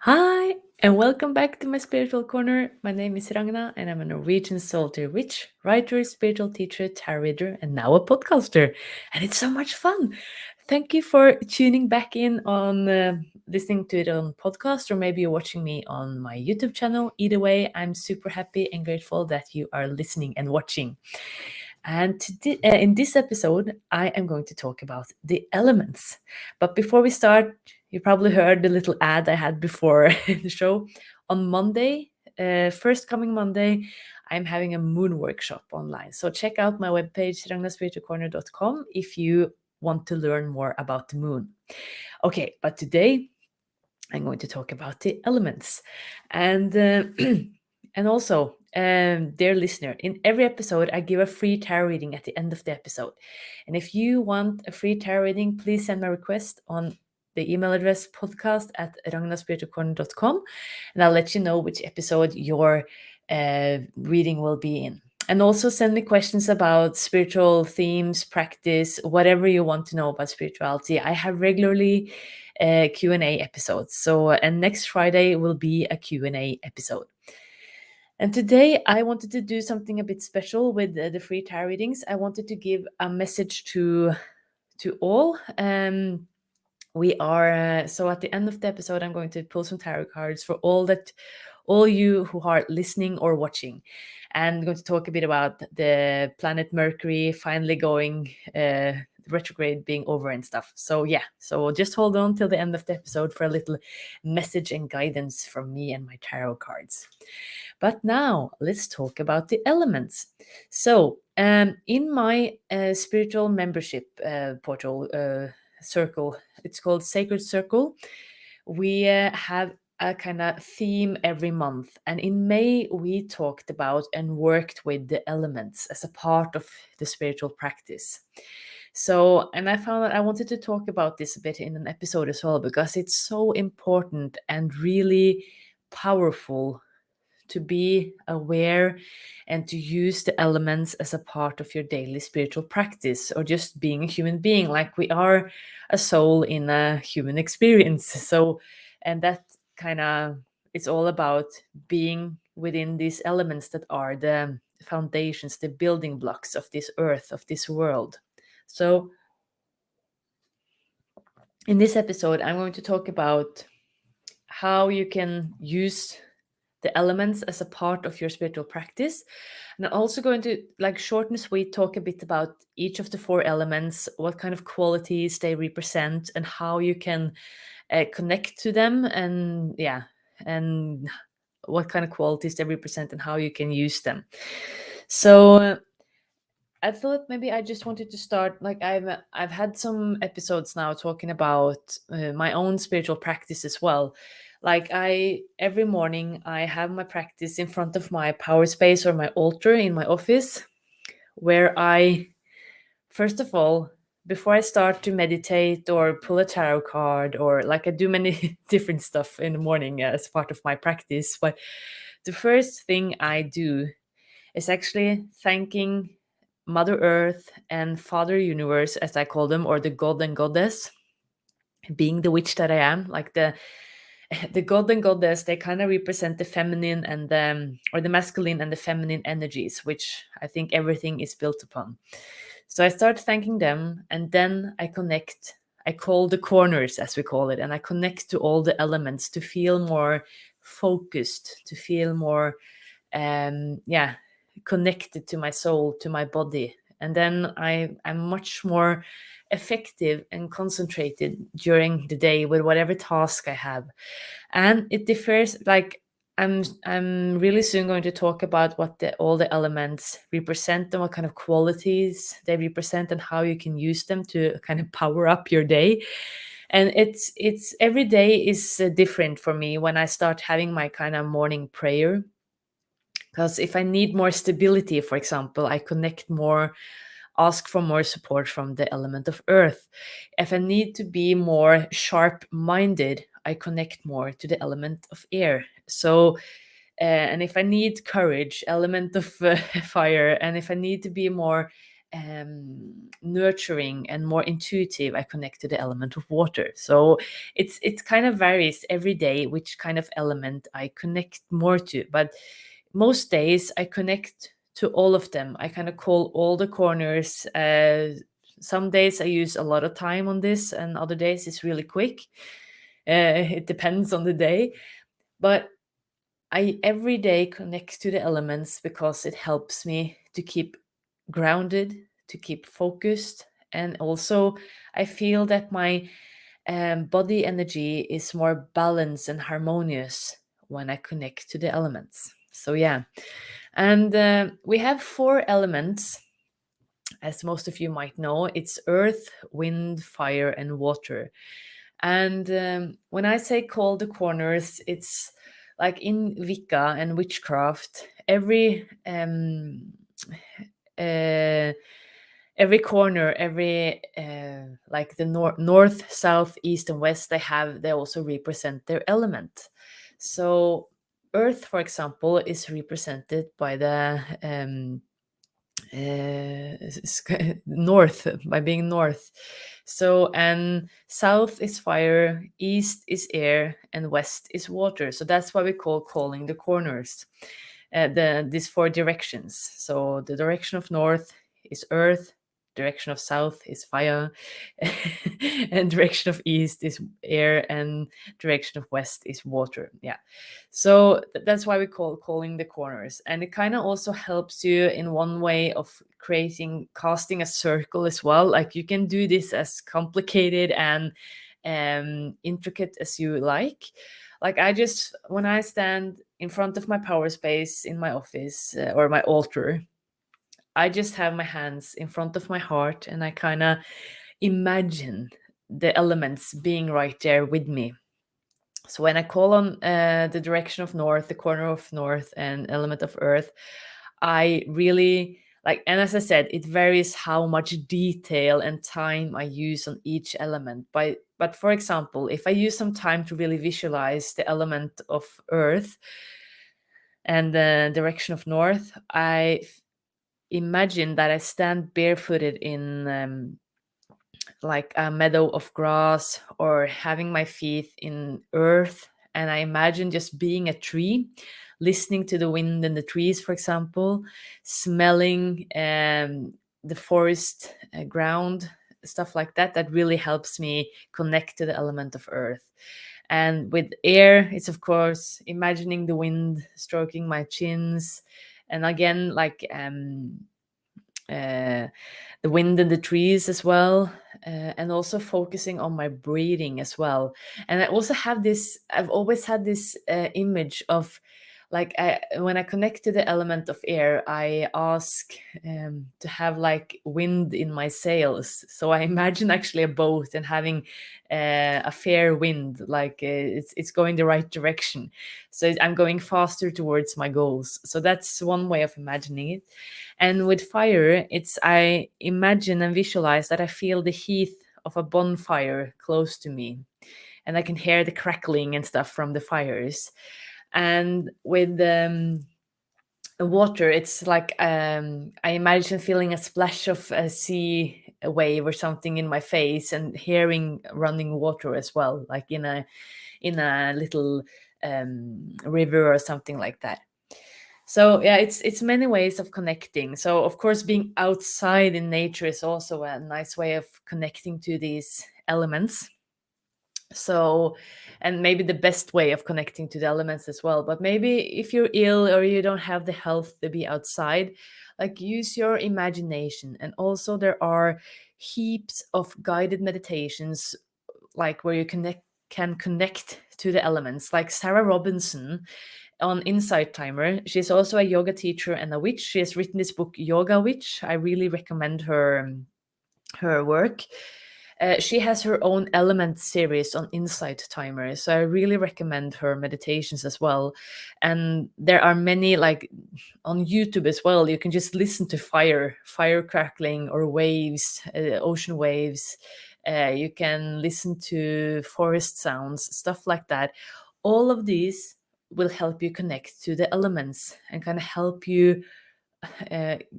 Hi, and welcome back to my spiritual corner. My name is Ragna, and I'm a Norwegian solitary witch, writer, spiritual teacher, tarot reader, and now a podcaster. And it's so much fun. Thank you for tuning back in on listening to it on podcast, or maybe you're watching me on my YouTube channel. Either way, I'm super happy and grateful that you are listening and watching. And in this episode, I am going to talk about the elements. But before we start, you probably heard the little ad I had before the show. On Monday, first coming Monday, I'm having a moon workshop online. So check out my webpage, ragnaspiritualcorner.com, if you want to learn more about the moon. Okay, but today I'm going to talk about the elements. And and also, dear listener, in every episode I give a free tarot reading at the end of the episode. And if you want a free tarot reading, please send my request on the email address podcast@ragnaspiritualcorner.com, and I'll let you know which episode your reading will be in. And also send me questions about spiritual themes, practice, whatever you want to know about spirituality. I have regularly Q&A episodes. So, and next Friday will be a Q&A episode. And today I wanted to do something a bit special with the free tarot readings. I wanted to give a message to all. We are so at the end of the episode, I'm going to pull some tarot cards for all you who are listening or watching, and I'm going to talk a bit about the planet Mercury finally going retrograde being over and stuff. So yeah, so just hold on till the end of the episode for a little message and guidance from me and my tarot cards. But now let's talk about the elements. So in my spiritual membership portal circle, it's called Sacred Circle. We have a kind of theme every month. And in May, we talked about and worked with the elements as a part of the spiritual practice. So, and I found that I wanted to talk about this a bit in an episode as well, because it's so important and really powerful to be aware and to use the elements as a part of your daily spiritual practice, or just being a human being. Like, we are a soul in a human experience. So, and that kind of, it's all about being within these elements that are the foundations, the building blocks of this earth, of this world. So, in this episode, I'm going to talk about how you can use the elements as a part of your spiritual practice. And I'm also going to, like, short and sweet, talk a bit about each of the four elements, what kind of qualities they represent, and how you can connect to them, and yeah, and what kind of qualities they represent and how you can use them. So I thought maybe I just wanted to start, like, I've had some episodes now talking about my own spiritual practice as well. Like, I every morning I have my practice in front of my power space or my altar in my office, where I, first of all, before I start to meditate or pull a tarot card, or like, I do many different stuff in the morning as part of my practice, but the first thing I do is actually thanking Mother Earth and Father Universe, as I call them, or the God and Goddess, being the witch that I am. Like, the God and Goddess, they kind of represent the feminine and or the masculine and the feminine energies, which I think everything is built upon. So I start thanking them, and then I connect. I call the corners, as we call it, and I connect to all the elements to feel more focused, to feel more yeah, connected to my soul, to my body. And then I'm much more effective and concentrated during the day with whatever task I have. And it differs, like, I'm really soon going to talk about what all the elements represent and what kind of qualities they represent, and how you can use them to kind of power up your day. And it's every day is different for me when I start having my kind of morning prayer. Because if I need more stability, for example, I connect more, ask for more support from the element of earth. If I need to be more sharp minded, I connect more to the element of air. So, and if I need courage, element of fire. And if I need to be more nurturing and more intuitive I connect to the element of water. So it's kind of varies every day which kind of element I connect more to. But most days I connect to all of them. I kind of call all the corners. Some days I use a lot of time on this, and other days it's really quick. It depends on the day. But I every day connect to the elements because it helps me to keep grounded, to keep focused, and also I feel that my body energy is more balanced and harmonious when I connect to the elements. So yeah, and we have four elements, as most of you might know. It's earth, wind, fire, and water. And when I say call the corners, it's like in Wicca and witchcraft, uh, every corner, every like the north, south, east, and west, they also represent their element. So Earth, for example, is represented by the north, by being north. So, and south is fire, east is air, and west is water. So that's why we calling the corners, these four directions. So the direction of north is earth, direction of south is fire, and direction of east is air, and direction of west is water. Yeah. So that's why we calling the corners. And it kind of also helps you in one way of casting a circle as well. Like you can do this as complicated and intricate as you like. Like I just, when I stand in front of my power space in my office, or my altar, I just have my hands in front of my heart and I kind of imagine the elements being right there with me. So when I call on the direction of north, the corner of north, and element of earth, I really like, and as I said, it varies how much detail and time I use on each element. But for example, if I use some time to really visualize the element of earth and the direction of north, imagine that I stand barefooted in like a meadow of grass, or having my feet in earth, and I imagine just being a tree, listening to the wind in the trees, for example, smelling the forest ground, stuff like that. That really helps me connect to the element of earth. And with air, it's of course imagining the wind stroking my chins, and again, like uh, the wind in the trees as well, and also focusing on my breathing as well. And I also have this, I've always had this image of, like, when I connect to the element of air, I ask to have like wind in my sails. So I imagine actually a boat and having a fair wind, like it's going the right direction. So I'm going faster towards my goals. So that's one way of imagining it. And with fire, it's I imagine and visualize that I feel the heat of a bonfire close to me, and I can hear the crackling and stuff from the fires. And with water, it's like I imagine feeling a splash of a sea wave or something in my face, and hearing running water as well, like in a little river or something like that. So yeah, it's many ways of connecting. So of course, being outside in nature is also a nice way of connecting to these elements. So, and maybe the best way of connecting to the elements as well. But maybe if you're ill or you don't have the health to be outside, like use your imagination. And also there are heaps of guided meditations, like where you can connect to the elements, like Sarah Robinson on Insight Timer. She's also a yoga teacher and a witch. She has written this book, Yoga Witch. I really recommend her work. She has her own element series on Insight Timer, so I really recommend her meditations as well. And there are many, like on YouTube as well. You can just listen to fire crackling, or waves, ocean waves. You can listen to forest sounds, stuff like that. All of these will help you connect to the elements and kind of help you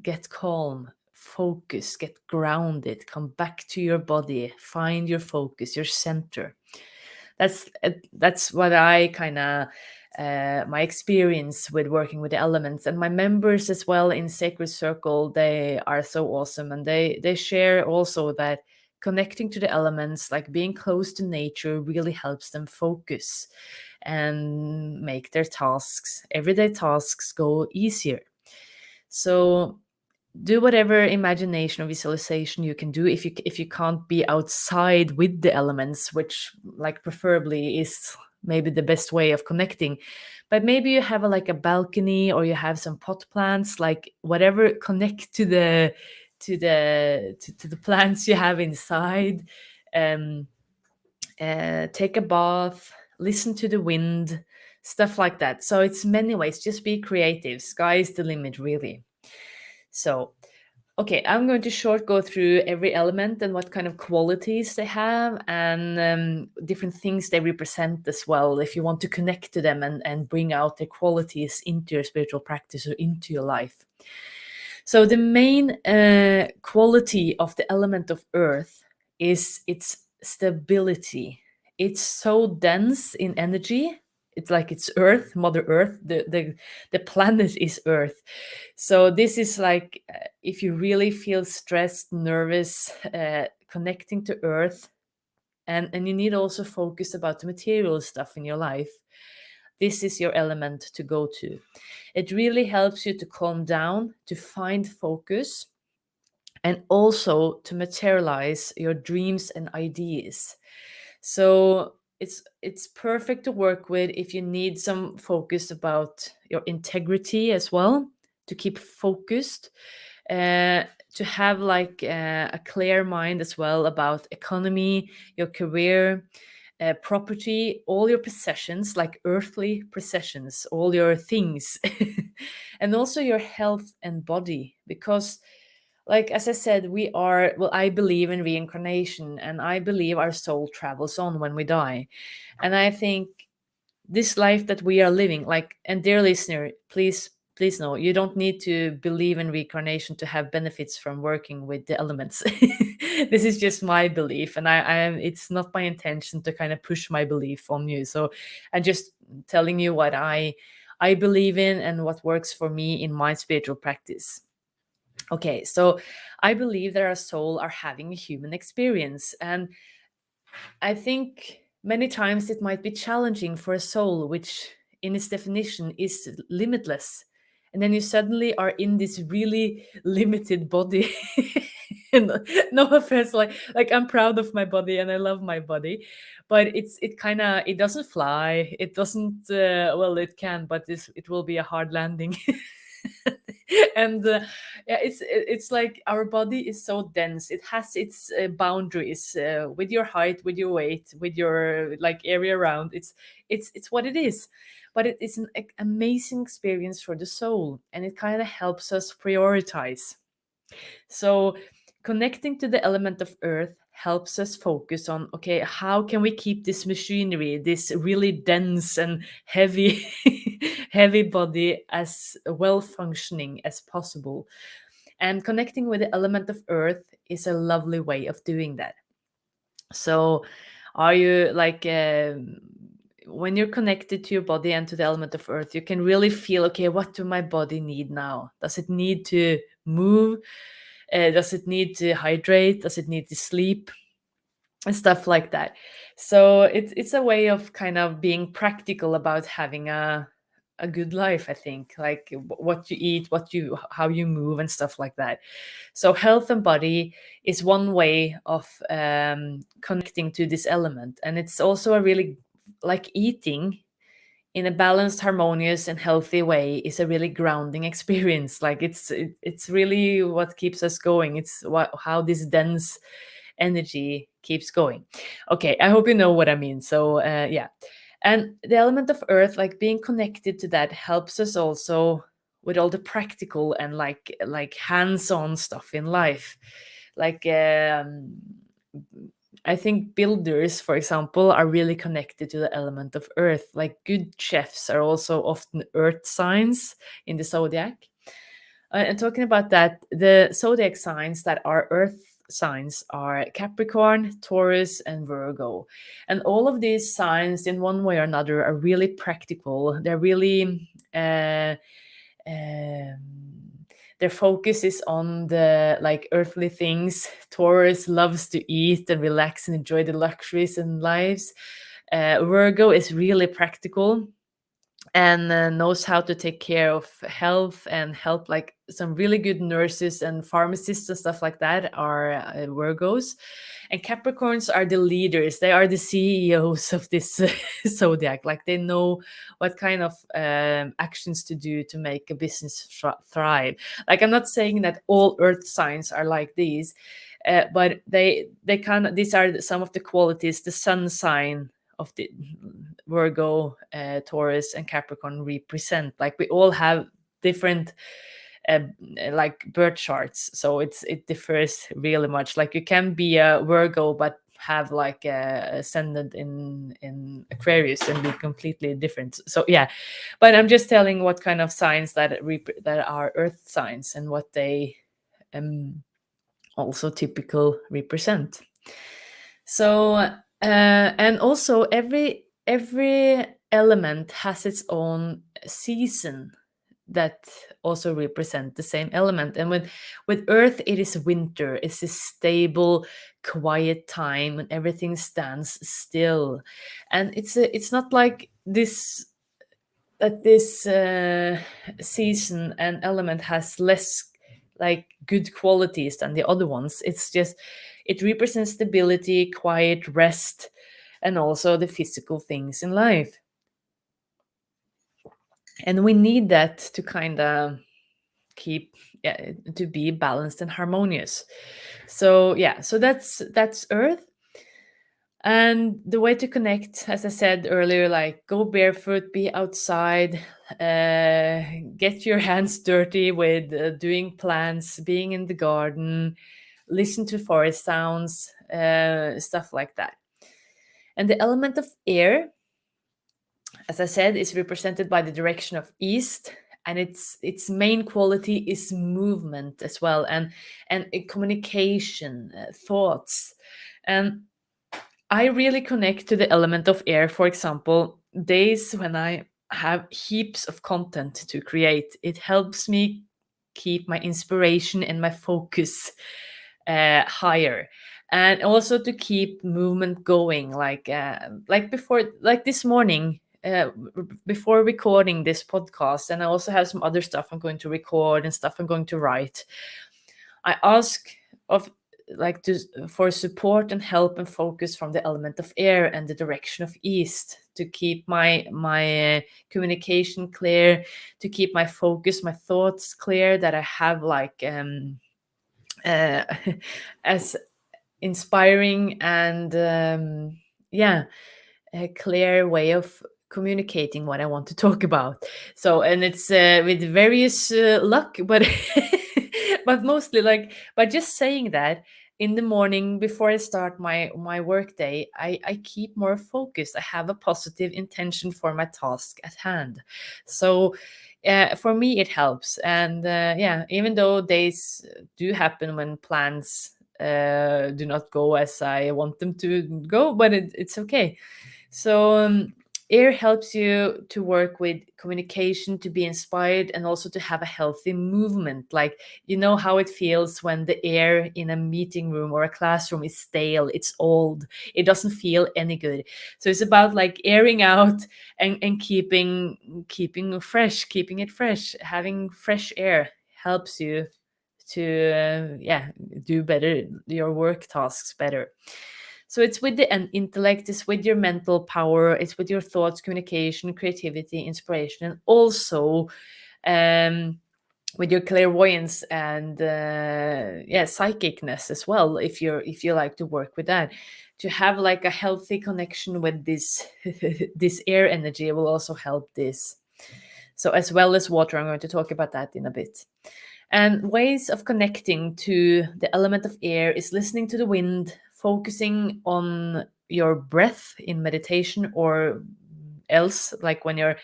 get calm focus, get grounded, come back to your body, find your focus, your center. That's what I kind of my experience with working with the elements, and my members as well in Sacred Circle, they are so awesome, and they share also that connecting to the elements, like being close to nature, really helps them focus and make their tasks, everyday tasks, go easier. So do whatever imagination or visualization you can do. If you can't be outside with the elements, which like preferably is maybe the best way of connecting, but maybe you have like a balcony, or you have some pot plants, like whatever, connect to the plants you have inside. um Take a bath, listen to the wind, stuff like that. So it's many ways, just be creative, sky is the limit, really. So okay, I'm going to short go through every element and what kind of qualities they have, and different things they represent as well, if you want to connect to them and bring out their qualities into your spiritual practice or into your life. So the main quality of the element of earth is its stability. It's so dense in energy. It's like it's Earth, Mother Earth. The planet is Earth. So this is like if you really feel stressed, nervous, connecting to Earth, and you need also focus about the material stuff in your life. This is your element to go to. It really helps you to calm down, to find focus, and also to materialize your dreams and ideas. So it's perfect to work with if you need some focus about your integrity as well, to keep focused, uh, to have like a clear mind as well about economy, your career, property, all your possessions, like earthly possessions, all your things, and also your health and body. Because, like as I said, we are, well, I believe in reincarnation, and I believe our soul travels on when we die. And I think this life that we are living, like, and dear listener, please know, you don't need to believe in reincarnation to have benefits from working with the elements. This is just my belief, and I am, it's not my intention to kind of push my belief on you. So I'm just telling you what I believe in and what works for me in my spiritual practice. Okay, so I believe that our soul are having a human experience, and I think many times it might be challenging for a soul, which in its definition is limitless. And then you suddenly are in this really limited body. And no offense, like I'm proud of my body and I love my body, but it kind of, it doesn't fly. It doesn't. Well, it can, but it will be a hard landing. And yeah, it's like our body is so dense. It has its boundaries, with your height, with your weight, with your like area around. It's what it is, but it is an amazing experience for the soul, and it kind of helps us prioritize. So connecting to the element of earth helps us focus on, okay, how can we keep this machinery, this really dense and heavy heavy body, as well functioning as possible. And connecting with the element of earth is a lovely way of doing that. So are you like when you're connected to your body and to the element of earth, you can really feel, okay, what do my body need now? Does it need to move? Does it need to hydrate? Does it need to sleep? And stuff like that. So it's a way of kind of being practical about having a good life, I think, like what you eat, what you, how you move, and stuff like that. So health and body is one way of connecting to this element, and it's also a really, like eating in a balanced, harmonious, and healthy way is a really grounding experience. Like it's really what keeps us going. It's what, how this dense energy keeps going. Okay, I hope you know what I mean. So yeah, and the element of earth, like being connected to that, helps us also with all the practical and like hands-on stuff in life. Like I think builders, for example, are really connected to the element of earth. Like good chefs are also often earth signs in the zodiac. And talking about that, the zodiac signs that are Earth signs are Capricorn, Taurus, and Virgo. And all of these signs, in one way or another, are really practical. They're really um, their focus is on the like earthly things. Taurus loves to eat and relax and enjoy the luxuries in lives. Virgo is really practical and knows how to take care of health and help, like some really good nurses and pharmacists and stuff like that are Virgos. And Capricorns are the leaders, they are the CEOs of this zodiac. Like they know what kind of actions to do to make a business thrive. Like I'm not saying that all earth signs are like these, but they kind of, these are some of the qualities the sun sign of the Virgo, Taurus, and Capricorn represent. Like we all have different uh, like birth charts, so it differs really much. Like you can be a Virgo but have like a ascendant in Aquarius and be completely different. So yeah, but I'm just telling what kind of signs that that are Earth signs and what they also typical represent. So and also every element has its own season that also represent the same element. And with earth, it is winter. It's a stable, quiet time when everything stands still. And it's not like this that this season and element has less like good qualities than the other ones. It's just it represents stability, quiet, rest, and also the physical things in life. And we need that to kind of keep, yeah, to be balanced and harmonious. So yeah, so that's earth. And the way to connect, as I said earlier, like go barefoot, be outside, get your hands dirty with doing plants, being in the garden, listen to forest sounds, stuff like that. And the element of air, as I said, is represented by the direction of east, and its main quality is movement as well, and communication, thoughts. And I really connect to the element of air. For example, days when I have heaps of content to create, it helps me keep my inspiration and my focus higher, and also to keep movement going. Like before, like this morning. Before recording this podcast, and I also have some other stuff I'm going to record and stuff I'm going to write. I ask of like to for support and help and focus from the element of air and the direction of east to keep my communication clear, to keep my focus, my thoughts clear, that I have like uh, as inspiring and yeah, a clear way of communicating what I want to talk about. So, and it's with various luck, but but mostly like by just saying that in the morning before I start my work day, I keep more focused. I have a positive intention for my task at hand. So for me, it helps. And yeah, even though days do happen when plans do not go as I want them to go, but it's okay. So air helps you to work with communication, to be inspired, and also to have a healthy movement. Like you know how it feels when the air in a meeting room or a classroom is stale, it's old, it doesn't feel any good. So it's about like airing out and keeping fresh, keeping it fresh. Having fresh air helps you to yeah, do better your work tasks better. So it's with the intellect, it's with your mental power, it's with your thoughts, communication, creativity, inspiration, and also um, with your clairvoyance and yeah, psychicness as well. If you like to work with that, to have like a healthy connection with this this air energy will also help this. So as well as water, I'm going to talk about that in a bit. And ways of connecting to the element of air is listening to the wind, focusing on your breath in meditation, or else like when you're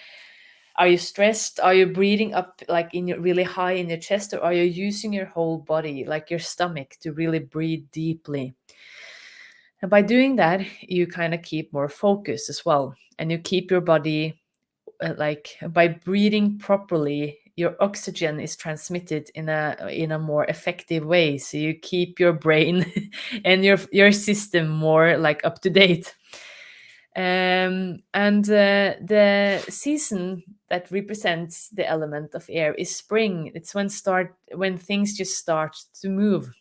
Are you stressed? Are you breathing up like in your really high in your chest, or are you using your whole body, like your stomach, to really breathe deeply? And by doing that, you kind of keep more focus as well, and you keep your body like by breathing properly. Your oxygen is transmitted in a more effective way, so you keep your brain and your system more like up to date. And the season that represents the element of air is spring. It's when things just start to move.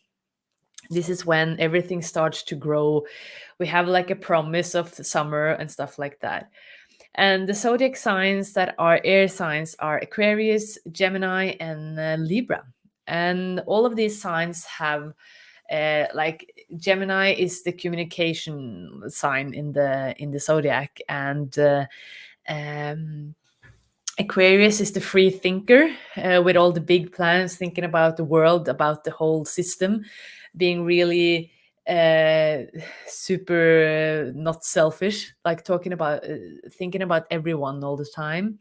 This is when everything starts to grow. We have like a promise of the summer and stuff like that. And the zodiac signs that are air signs are Aquarius, Gemini, and Libra. And all of these signs have like Gemini is the communication sign in the zodiac, and um, Aquarius is the free thinker with all the big plans, thinking about the world, about the whole system, being really uh, super not selfish, like talking about thinking about everyone all the time.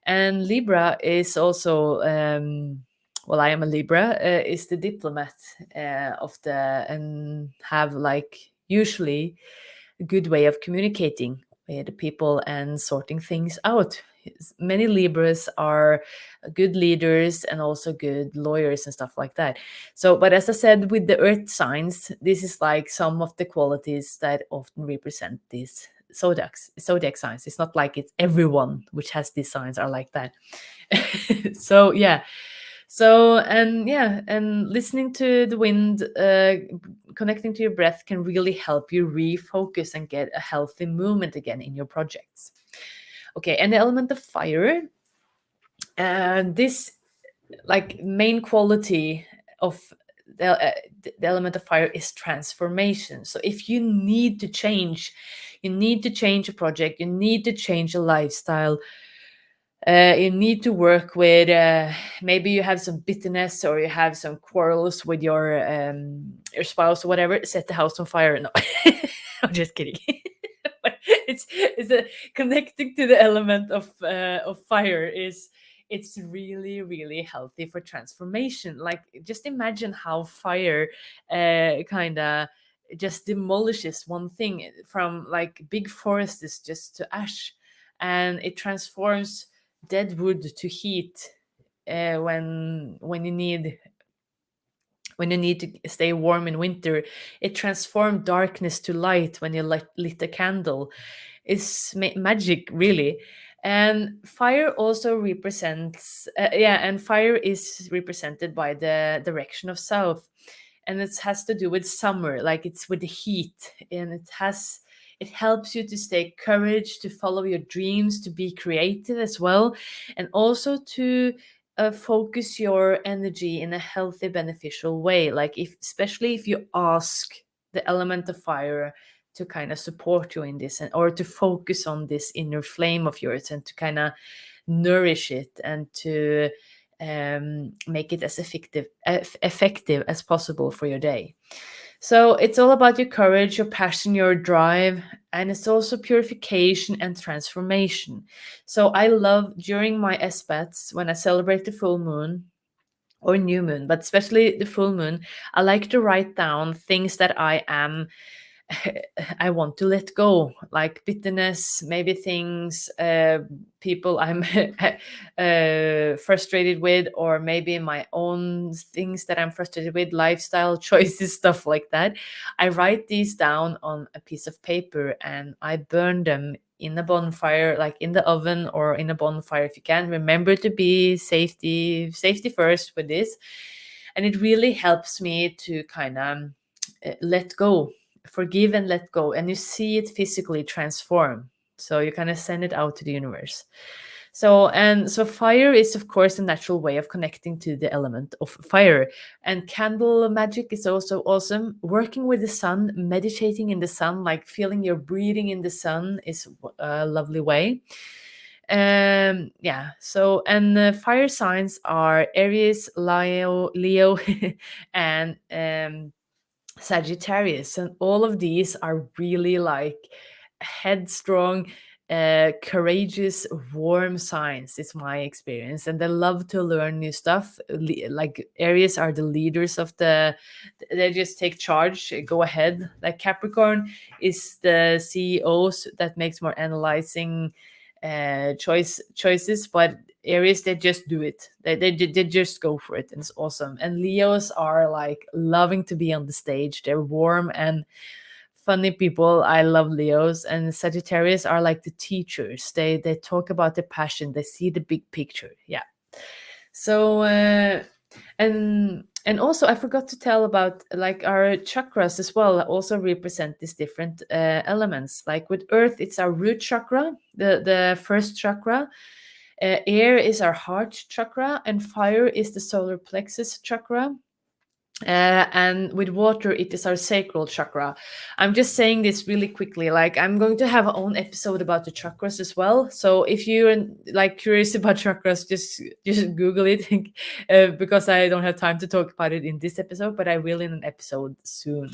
And Libra is also, well, I am a Libra, is the diplomat of the, and have like usually a good way of communicating with the people and sorting things out. Many Libras are good leaders and also good lawyers and stuff like that. So, but as I said, with the earth signs, this is like some of the qualities that often represent these zodiac signs. It's not like it's everyone which has these signs are like that. So yeah, so and yeah, and listening to the wind, connecting to your breath can really help you refocus and get a healthy movement again in your projects. Okay, and the element of fire, and this like main quality of the element of fire is transformation. So if you need to change, you need to change a project, you need to change a lifestyle, you need to work with maybe you have some bitterness or you have some quarrels with your spouse or whatever, set the house on fire. No, I'm just kidding. But it's a, connecting to the element of fire is, it's really really healthy for transformation. Like just imagine how fire kind of just demolishes one thing from like big forest is just to ash, and it transforms dead wood to heat when you need, when you need to stay warm in winter. It transforms darkness to light when you lit a candle. It's magic, really. And fire also represents, yeah, and fire is represented by the direction of south, and it has to do with summer, like it's with the heat, and it helps you to stay courage, to follow your dreams, to be creative as well, and also to focus your energy in a healthy, beneficial way. Like if, especially if you ask the element of fire to kind of support you in this, and or to focus on this inner flame of yours and to kind of nourish it and to make it as effective as possible for your day. So it's all about your courage, your passion, your drive, and it's also purification and transformation. So I love during my SBATs when I celebrate the full moon or new moon, but especially the full moon, I like to write down things that I am I want to let go, like bitterness, maybe things, people I'm frustrated with, or maybe my own things that I'm frustrated with, lifestyle choices, stuff like that. I write these down on a piece of paper and I burn them in a bonfire, like in the oven or in a bonfire if you can. Remember to be safety first with this. And it really helps me to kind of let go, forgive and let go, and you see it physically transform. So you kind of send it out to the universe. So and so fire is of course a natural way of connecting to the element of fire. And candle magic is also awesome. Working with the sun, meditating in the sun, like feeling your breathing in the sun is a lovely way. Yeah, so and the fire signs are Aries, Leo and Sagittarius, and all of these are really like headstrong, courageous, warm signs. It's my experience, and they love to learn new stuff. Like Aries are the leaders of they just take charge, go ahead. Like Capricorn is the CEOs that makes more analyzing choices, but Aries, they just do it. They just go for it, and it's awesome. And Leos are like loving to be on the stage. They're warm and funny people. I love Leos. And Sagittarius are like the teachers. They talk about their passion. They see the big picture. Yeah. So and also I forgot to tell about like our chakras as well. Also represent these different elements. Like with Earth, it's our root chakra, the first chakra. Air is our heart chakra, and fire is the solar plexus chakra. And with water, it is our sacral chakra. I'm just saying this really quickly. Like, I'm going to have our own episode about the chakras as well. So if you're like curious about chakras, just Google it, because I don't have time to talk about it in this episode, but I will in an episode soon.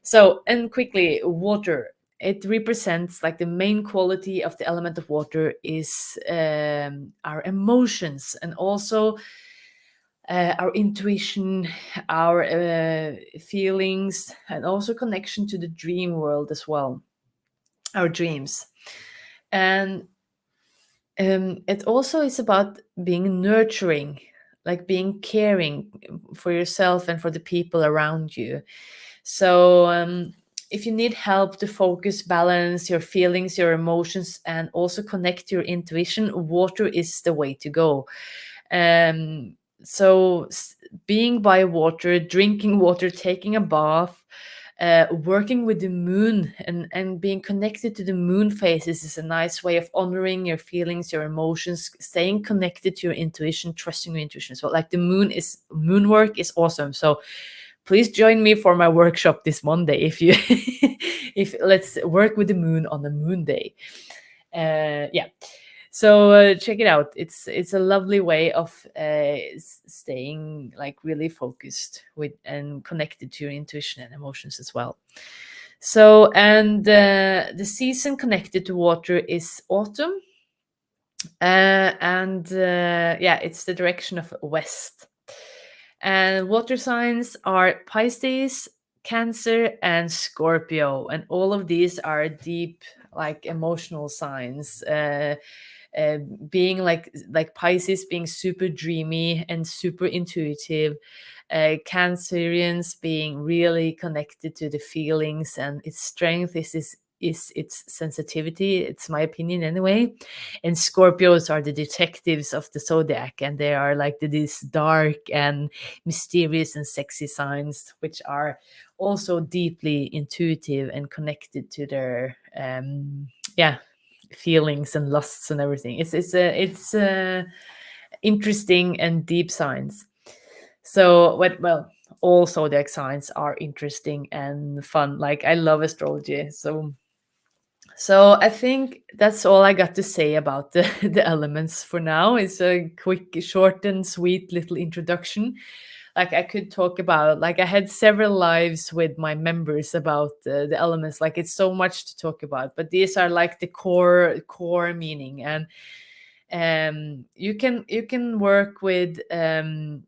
So, and quickly, water. It represents like the main quality of the element of water is our emotions, and also our intuition, our feelings, and also connection to the dream world as well, our dreams. And it also is about being nurturing, like being caring for yourself and for the people around you. So, if you need help to focus, balance your feelings, your emotions, and also connect to your intuition, water is the way to go. Um, so, being by water, drinking water, taking a bath, working with the moon, and being connected to the moon phases is a nice way of honoring your feelings, your emotions, staying connected to your intuition, trusting your intuition. So, like the moon work is awesome. So, please join me for my workshop this Monday if you if let's work with the moon on the moon day. Yeah. So check it out. It's a lovely way of staying like really focused with and connected to your intuition and emotions as well. So, and the season connected to water is autumn, and yeah, it's the direction of west. And water signs are Pisces, Cancer, and Scorpio. And all of these are deep, like emotional signs. Uh, being like Pisces being super dreamy and super intuitive. Cancerians being really connected to the feelings, and its strength is its sensitivity. It's my opinion anyway. And Scorpios are the detectives of the zodiac, and they are like these dark and mysterious and sexy signs, which are also deeply intuitive and connected to their yeah, feelings and lusts and everything. It's interesting and deep signs. So what well, all zodiac signs are interesting and fun. Like I love astrology. So I think that's all I got to say about the, the elements for now. It's a quick, short and sweet little introduction. Like I could talk about, like I had several lives with my members about the elements. Like it's so much to talk about, but these are like the core meaning. And you can work with as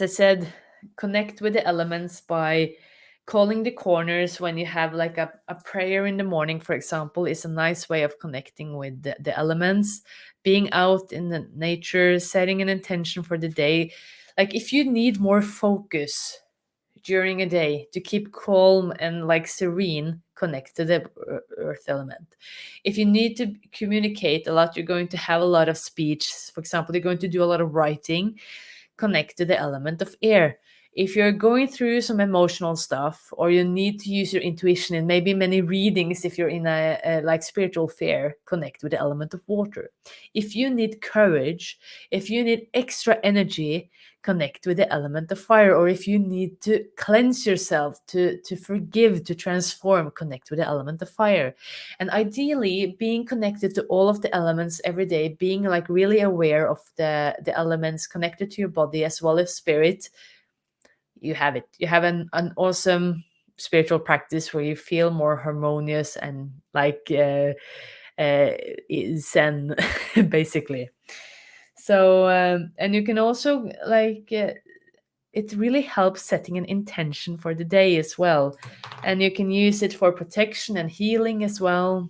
I said, connect with the elements by calling the corners when you have like a prayer in the morning, for example, is a nice way of connecting with the elements. Being out in the nature, setting an intention for the day. Like if you need more focus during a day to keep calm and like serene, connect to the earth element. If you need to communicate a lot, you're going to have a lot of speech. For example, you're going to do a lot of writing, connect to the element of air. If you're going through some emotional stuff or you need to use your intuition and maybe many readings, if you're in a like spiritual fair, connect with the element of water. If you need courage, if you need extra energy, connect with the element of fire. Or if you need to cleanse yourself, to forgive, to transform, connect with the element of fire. And ideally being connected to all of the elements every day, being like really aware of the elements connected to your body as well as spirit, you have it. You have an awesome spiritual practice where you feel more harmonious and like uh, zen, basically. So and you can also like it really helps setting an intention for the day as well, and you can use it for protection and healing as well.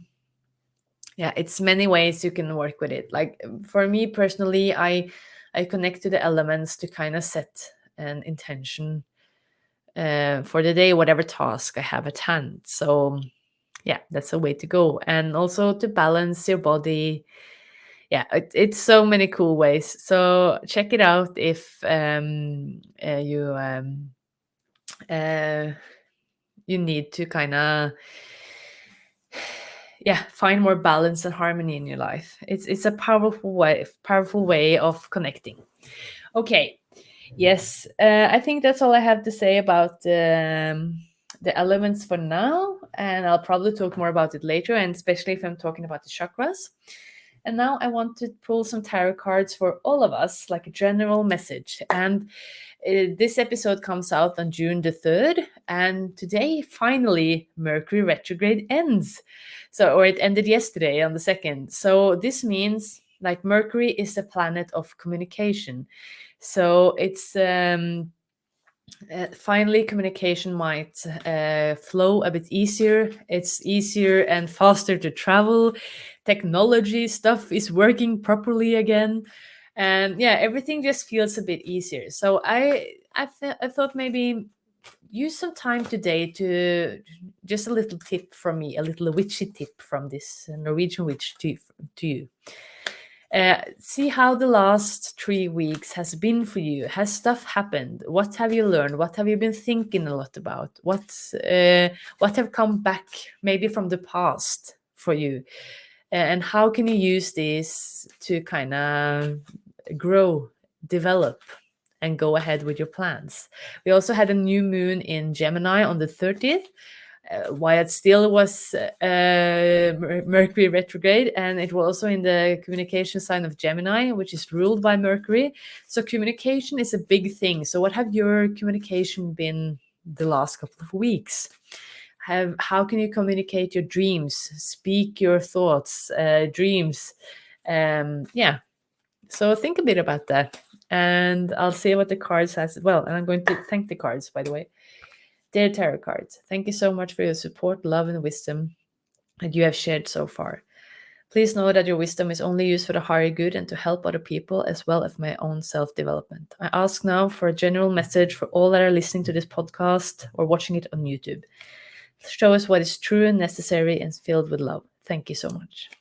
Yeah, it's many ways you can work with it. Like for me personally, I connect to the elements to kind of set an intention for the day, whatever task I have at hand. So yeah, that's a way to go, and also to balance your body. Yeah, it's so many cool ways. So check it out if uh, you need to kind of yeah, find more balance and harmony in your life. It's a powerful way of connecting. Okay. Yes, I think that's all I have to say about the elements for now, and I'll probably talk more about it later, and especially if I'm talking about the chakras. And now I want to pull some tarot cards for all of us, like a general message. And this episode comes out on June the 3rd, and today, finally, Mercury retrograde ends. So, or it ended yesterday on the 2nd. So, this means like Mercury is a planet of communication. So, it's finally communication might flow a bit easier. It's easier and faster to travel. Technology stuff is working properly again, and yeah, everything just feels a bit easier. So I thought maybe use some time today to just a little tip from me, a little witchy tip from this Norwegian witch to you. See how the last 3 weeks has been for you. Has stuff happened? What have you learned? What have you been thinking a lot about? What have come back maybe from the past for you? And how can you use this to kind of grow, develop, and go ahead with your plans? We also had a new moon in Gemini on the 30th, while it still was Mercury retrograde, and it was also in the communication sign of Gemini, which is ruled by Mercury. So communication is a big thing. So what have your communication been the last couple of weeks? How can you communicate your dreams, speak your thoughts, dreams? Yeah. So think a bit about that, and I'll see what the cards has as well. And I'm going to thank the cards, by the way. Dear tarot cards, thank you so much for your support, love, and wisdom that you have shared so far. Please know that your wisdom is only used for the higher good and to help other people as well as my own self development. I ask now for a general message for all that are listening to this podcast or watching it on YouTube. Show us what is true and necessary and filled with love. Thank you so much.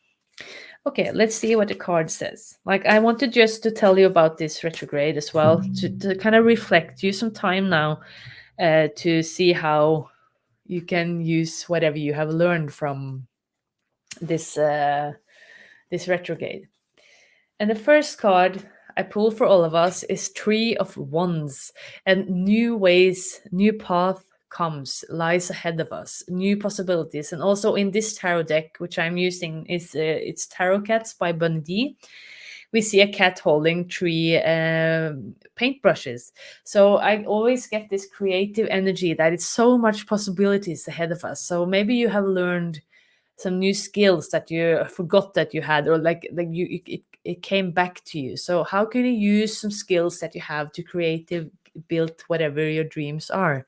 Okay, let's see what the card says. Like, I wanted just to tell you about this retrograde as well, to kind of reflect, use some time now to see how you can use whatever you have learned from this retrograde. And the first card I pull for all of us is Three of Wands, and new ways, new path comes, lies ahead of us, new possibilities. And also in this tarot deck, which I'm using, is it's Tarot Cats by Bundy. We see a cat holding three paintbrushes. So I always get this creative energy that it's so much possibilities ahead of us. So maybe you have learned some new skills that you forgot that you had, or like it came back to you. So how can you use some skills that you have to creative build whatever your dreams are?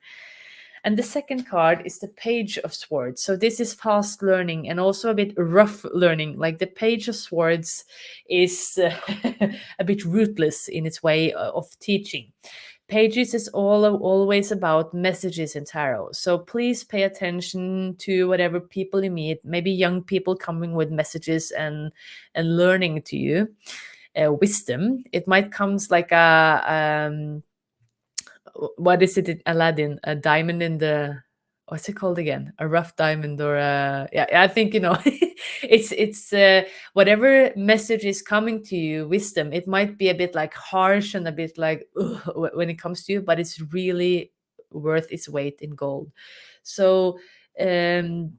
And the second card is the Page of Swords. So this is fast learning and also a bit rough learning. Like the Page of Swords is a bit ruthless in its way of teaching. Pages is always about messages in tarot. So please pay attention to whatever people you meet, maybe young people coming with messages and learning to you. Wisdom. It might comes like what is it in Aladdin? A diamond in the, what's it called again? A rough diamond, or a, yeah, I think you know. It's whatever message is coming to you, wisdom. It might be a bit like harsh and a bit like ugh, when it comes to you, but it's really worth its weight in gold. So um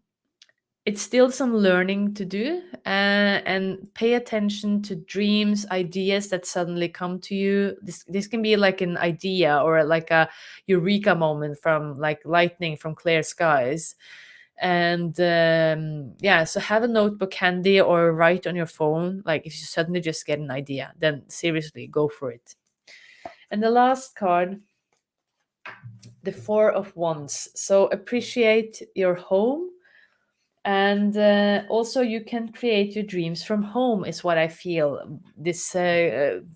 it's still some learning to do, and pay attention to dreams, ideas that suddenly come to you. This can be like an idea or like a eureka moment from like lightning from clear skies. And yeah, so have a notebook handy or write on your phone. Like if you suddenly just get an idea, then seriously go for it. And the last card, the Four of Wands. So appreciate your home, and also you can create your dreams from home, is what I feel this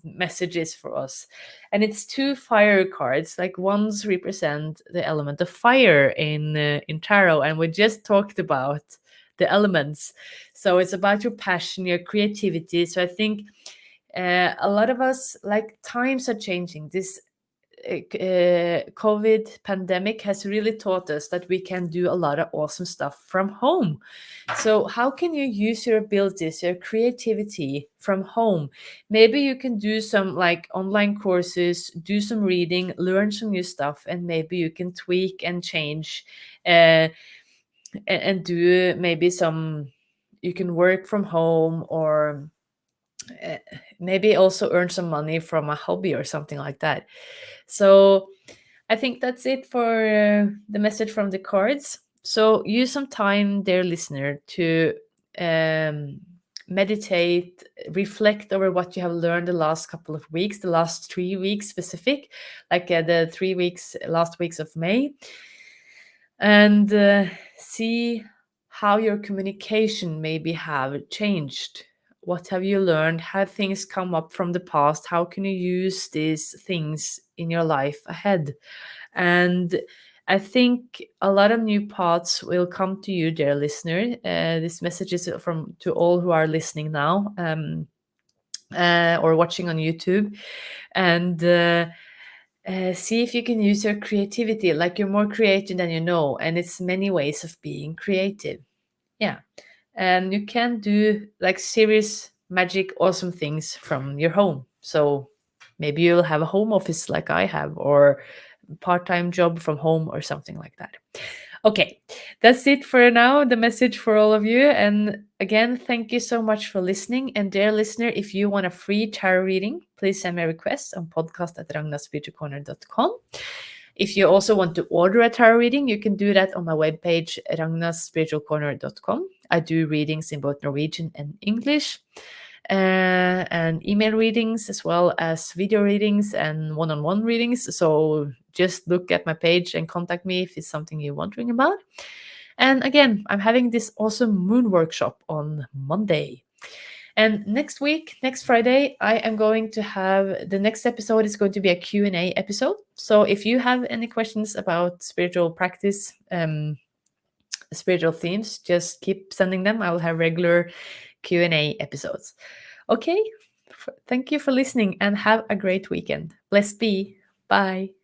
message is for us. And it's two fire cards, like ones represent the element of fire in tarot, and we just talked about the elements. So it's about your passion, your creativity. So I think a lot of us, like, times are changing. This COVID pandemic has really taught us that we can do a lot of awesome stuff from home. So, how can you use your abilities, your creativity from home? Maybe you can do some like online courses, do some reading, learn some new stuff, and maybe you can tweak and change, uh, and do maybe some. You can work from home, or uh, maybe also earn some money from a hobby or something like that. So I think that's it for the message from the cards. So use some time, dear listener, to um, meditate, reflect over what you have learned the last couple of weeks, the last 3 weeks specific, like the 3 weeks, last weeks of May, and see how your communication maybe have changed. What have you learned? Have things come up from the past? How can you use these things in your life ahead? And I think a lot of new paths will come to you, dear listener. This message is from to all who are listening now, or watching on YouTube, and see if you can use your creativity. Like, you're more creative than you know, and it's many ways of being creative. Yeah, and you can do like serious magic, awesome things from your home. So maybe you'll have a home office like I have, or part-time job from home or something like that. Okay, that's it for now, the message for all of you. And again, thank you so much for listening. And dear listener, if you want a free tarot reading, please send me a request on podcast@ragnarspiritualcorner.com. If you also want to order a tarot reading, you can do that on my webpage, ragnarspiritualcorner.com. I do readings in both Norwegian and English, and email readings, as well as video readings and one-on-one readings. So just look at my page and contact me if it's something you're wondering about. And again, I'm having this awesome moon workshop on Monday. And next week, next Friday, I am going to have the next episode is going to be a Q&A episode. So if you have any questions about spiritual practice, spiritual themes, just keep sending them. I will have regular Q&A episodes. Okay, thank you for listening and have a great weekend. Blessed be. Bye.